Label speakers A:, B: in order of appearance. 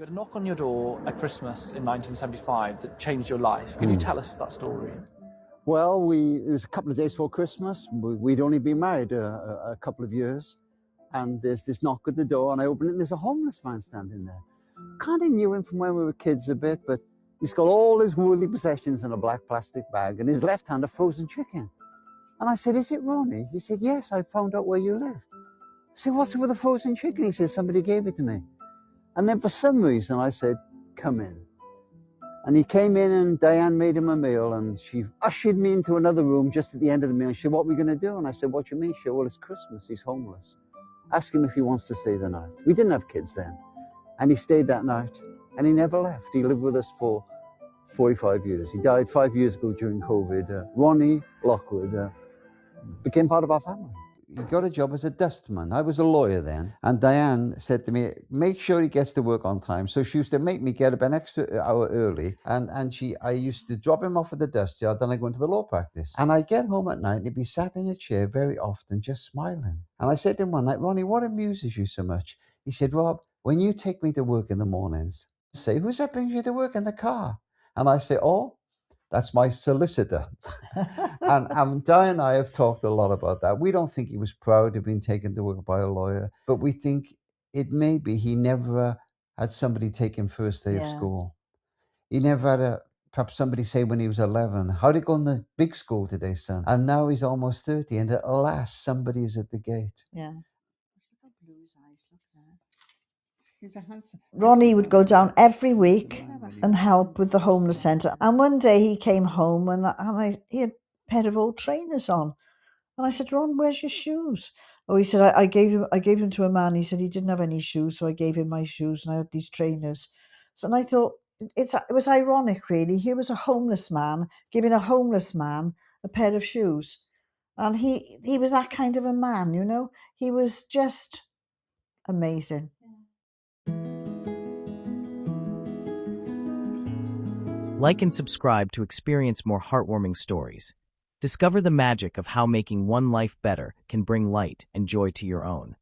A: You had a knock on your door at Christmas in 1975 that changed your life. Can you tell us that story?
B: Well, it was a couple of days before Christmas. We'd only been married a couple of years. And there's this knock at the door, and I open it, and there's a homeless man standing there. Kind of knew him from when we were kids a bit, but he's got all his worldly possessions in a black plastic bag, and his left hand a frozen chicken. And I said, "Is it Ronnie?" He said, "Yes, I found out where you live." I said, "What's with the frozen chicken?" He said, "Somebody gave it to me." And then for some reason I said, "Come in." And he came in, and Diane made him a meal, and she ushered me into another room just at the end of the meal. She said, "What are we going to do?" And I said, "What do you mean?" She said, "Well, it's Christmas, he's homeless. Ask him if he wants to stay the night." We didn't have kids then. And he stayed that night, and he never left. He lived with us for 45 years. He died 5 years ago during COVID. Ronnie Lockwood became part of our family. He got a job as a dustman. I was a lawyer then. And Diane said to me, "Make sure he gets to work on time." So she used to make me get up an extra hour early. And I used to drop him off at the dust yard, then I'd go into the law practice. And I'd get home at night and he'd be sat in a chair very often, just smiling. And I said to him one night, "Ronnie, what amuses you so much?" He said, "Rob, when you take me to work in the mornings, say, who's that brings you to work in the car?" And I say, "Oh, that's my solicitor." and Di and I have talked a lot about that. We don't think he was proud of being taken to work by a lawyer, but we think it may be he never had somebody take him first day of school. He never had perhaps somebody say when he was 11, "How'd it go in the big school today, son?" And now he's almost 30, and at last somebody is at the gate.
C: Yeah. Look how blue his eyes, look there. Ronnie would go down every week and help with the homeless centre. And one day he came home and he had a pair of old trainers on. And I said, "Ron, where's your shoes?" Oh, he said, I gave them to a man. He said he didn't have any shoes, so I gave him my shoes and I had these trainers. So and I thought it was ironic, really. Here was a homeless man giving a homeless man a pair of shoes. And he was that kind of a man, you know. He was just amazing.
D: Like and subscribe to experience more heartwarming stories. Discover the magic of how making one life better can bring light and joy to your own.